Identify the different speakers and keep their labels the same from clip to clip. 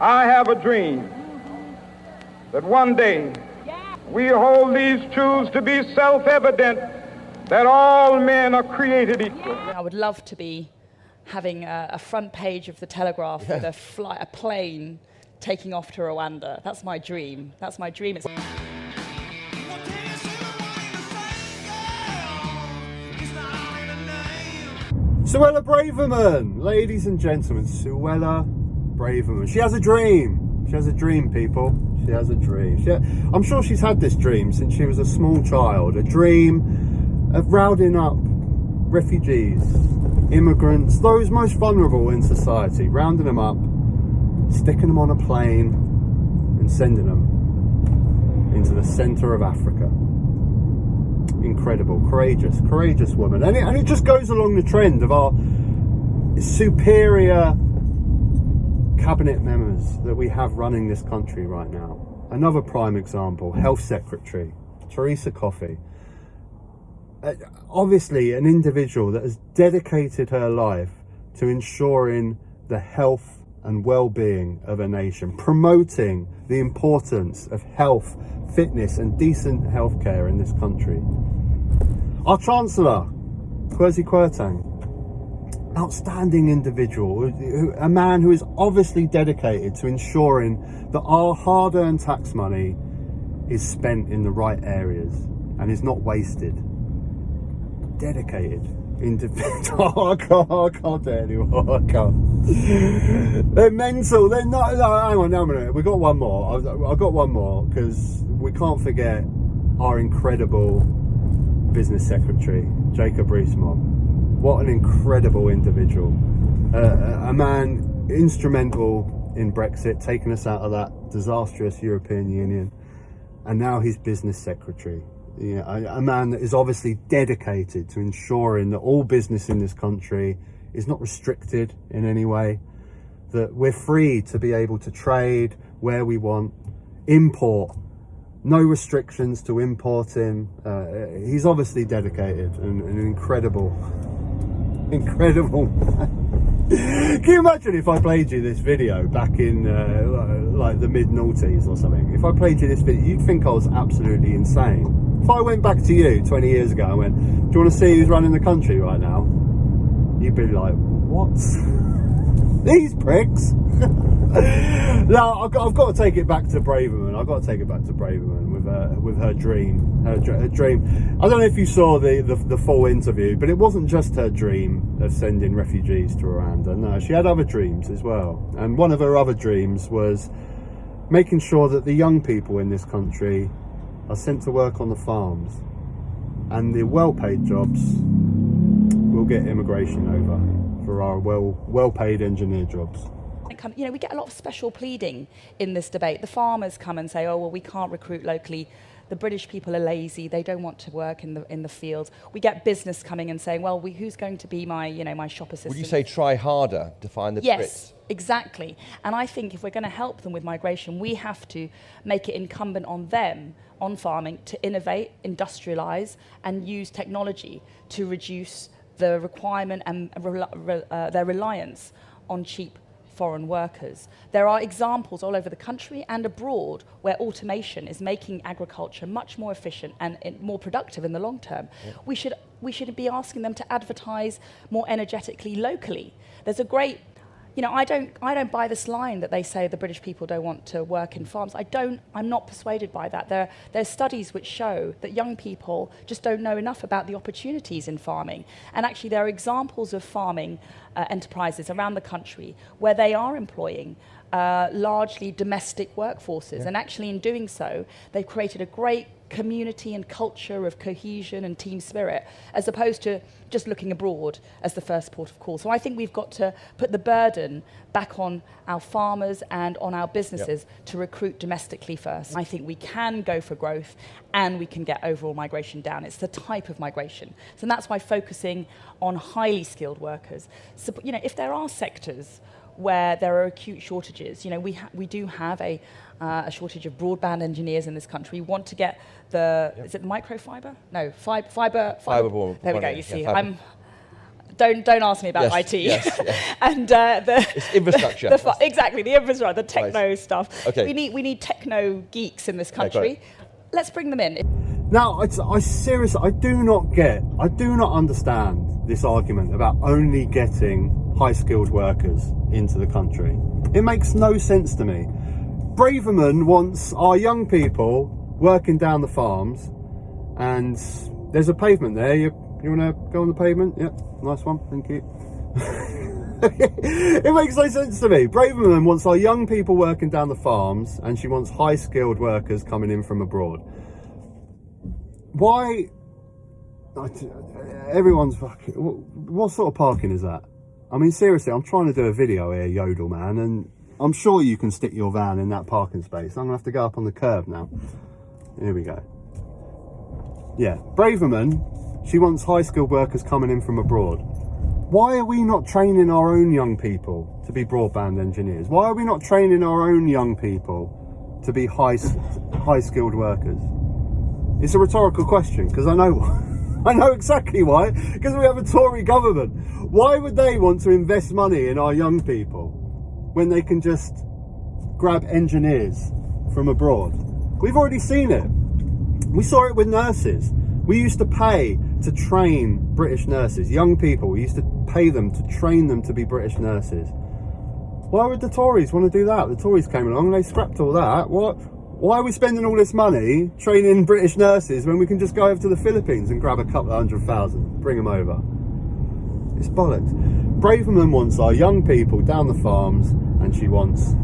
Speaker 1: I have a dream that one day we hold these truths to be self-evident, that all men are created equal.
Speaker 2: I would love to be having a front page of the Telegraph with a plane taking off to Rwanda. That's my dream. That's my dream.
Speaker 3: Suella Braverman, ladies and gentlemen, Suella Braverman. She has a dream. She has a dream, people. She has a dream. I'm sure she's had this dream since she was a small child. A dream of rounding up refugees, immigrants, those most vulnerable in society, rounding them up, sticking them on a plane and sending them into the centre of Africa. Incredible, courageous woman. And it just goes along the trend of our superior cabinet members that we have running this country right now. Another prime example, Health Secretary Teresa Coffey. Obviously an individual that has dedicated her life to ensuring the health and well-being of a nation, promoting the importance of health, fitness and decent healthcare in this country. Our Chancellor, Kwesi Kwarteng, outstanding individual, a man who is obviously dedicated to ensuring that our hard-earned tax money is spent in the right areas and is not wasted. Dedicated individual. I can't do it anymore. I can't. They're mental. They're not. No, hang on a minute. We've got one more. I've got one more because we can't forget our incredible business secretary, Jacob Rees-Mogg. What an incredible individual. A man instrumental in Brexit, taking us out of that disastrous European Union. And now he's business secretary. A man that is obviously dedicated to ensuring that all business in this country is not restricted in any way, that we're free to be able to trade where we want, import, no restrictions to importing. He's obviously dedicated and an incredible man. Can you imagine if I played you this video back in like the mid-noughties or something? If I played you this video, you'd think I was absolutely insane. If I went back to you 20 years ago and went, do you want to see who's running the country right now? You'd be like, what? These pricks? No, I've got to take it back to Braverman. I've got to take it back to Braverman with her dream. Her dream. I don't know if you saw the full interview, but it wasn't just her dream of sending refugees to Rwanda. No, she had other dreams as well. And one of her other dreams was making sure that the young people in this country are sent to work on the farms, and the well-paid jobs will get immigration over for our well-paid engineer jobs.
Speaker 2: We get a lot of special pleading in this debate. The farmers come and say, oh, well, we can't recruit locally. The British people are lazy. They don't want to work in the fields. We get business coming and saying, well, who's going to be my shop assistant?
Speaker 4: Would you say try harder to find the
Speaker 2: Yes,
Speaker 4: Brits?
Speaker 2: exactly. And I think if we're going to help them with migration, we have to make it incumbent on them, on farming, to innovate, industrialise and use technology to reduce the requirement and their reliance on cheap foreign workers. There are examples all over the country and abroad where automation is making agriculture much more efficient and more productive in the long term. Yeah. We should be asking them to advertise more energetically locally. There's a great, I don't buy this line that they say the British people don't want to work in farms. I'm not persuaded by that. There's studies which show that young people just don't know enough about the opportunities in farming. And actually there are examples of farming enterprises around the country where they are employing largely domestic workforces. Yeah. And actually in doing so, they've created a great community and culture of cohesion and team spirit, as opposed to just looking abroad as the first port of call. So I think we've got to put the burden back on our farmers and on our businesses to recruit domestically first. I think we can go for growth and we can get overall migration down. It's the type of migration. So that's why focusing on highly skilled workers. So, if there are sectors where there are acute shortages, we do have a shortage of broadband engineers in this country. We want to get is it microfiber? No, fiber.
Speaker 4: Fiberborne.
Speaker 2: There we go. You see, Don't ask me about IT.
Speaker 4: Yes.
Speaker 2: And
Speaker 4: It's infrastructure.
Speaker 2: Exactly, the infrastructure, the techno stuff.
Speaker 4: Okay.
Speaker 2: We need techno geeks in this country. Let's bring them in.
Speaker 3: Now, I seriously, I do not understand this argument about only getting high-skilled workers into the country. It makes no sense to me. Braverman wants our young people working down the farms, and there's a pavement there. You want to go on the pavement? Yep, nice one, thank you. It makes no sense to me. Braverman wants our young people working down the farms, and she wants high-skilled workers coming in from abroad. Why? Everyone's fucking. What sort of parking is that? I mean, seriously, I'm trying to do a video here, Yodel man, and I'm sure you can stick your van in that parking space. I'm gonna have to go up on the curb now. Here we go. Yeah, Braverman, she wants high-skilled workers coming in from abroad. Why are we not training our own young people to be broadband engineers? Why are we not training our own young people to be high-skilled workers? It's a rhetorical question, because I know exactly why. Because we have a Tory government. Why would they want to invest money in our young people when they can just grab engineers from abroad? We've already seen it. We saw it with nurses. We used to pay to train British nurses, young people. We used to pay them to train them to be British nurses. Why would the Tories want to do that? The Tories came along and they scrapped all that. Why are we spending all this money training British nurses when we can just go over to the Philippines and grab a couple of 100,000, bring them over? It's bollocks. Braverman wants our young people down the farms, and she wants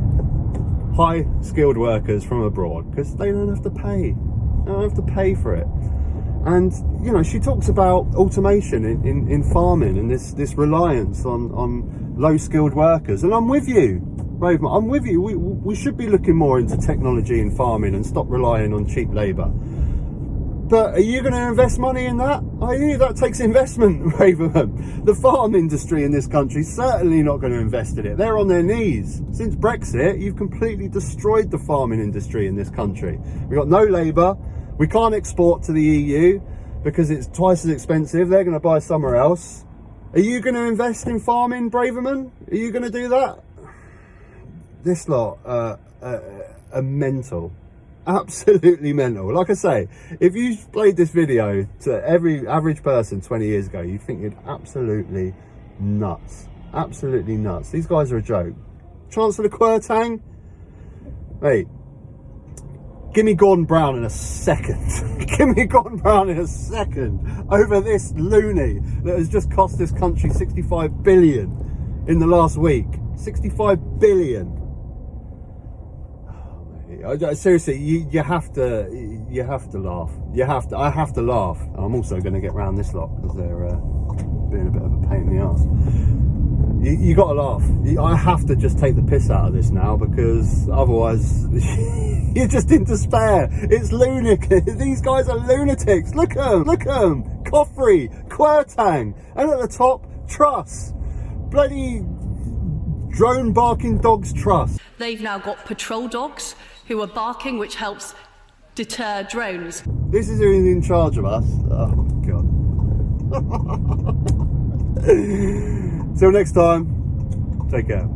Speaker 3: high-skilled workers from abroad because they don't have to pay. They don't have to pay for it. And, you know, she talks about automation in farming and this reliance on low-skilled workers. And I'm with you, Braverman, I'm with you. We should be looking more into technology in farming and stop relying on cheap labour. But are you going to invest money in that? Are you? That takes investment, Braverman. The farm industry in this country is certainly not going to invest in it. They're on their knees. Since Brexit, you've completely destroyed the farming industry in this country. We've got no labour. We can't export to the EU because it's twice as expensive. They're going to buy somewhere else. Are you going to invest in farming, Braverman? Are you going to do that? This lot are mental. Absolutely mental. Like I say, if you played this video to every average person 20 years ago, you'd think you're absolutely nuts. Absolutely nuts. These guys are a joke. Chancellor Quirtang, mate, give me Gordon Brown in a second. Give me Gordon Brown in a second over this loony that has just cost this country 65 billion in the last week. 65 billion. Seriously, you have to laugh. I have to laugh. I'm also going to get round this lot because they're being a bit of a pain in the arse. You got to laugh. I have to just take the piss out of this now because otherwise you're just in despair. It's lunatic. These guys are lunatics. Look at them. Look at them. Coffrey, Quirtang, and at the top, Truss. Bloody drone barking dogs Truss.
Speaker 5: They've now got patrol dogs who are barking, which helps deter drones.
Speaker 3: This is who's in charge of us. Oh, God. Till next time, take care.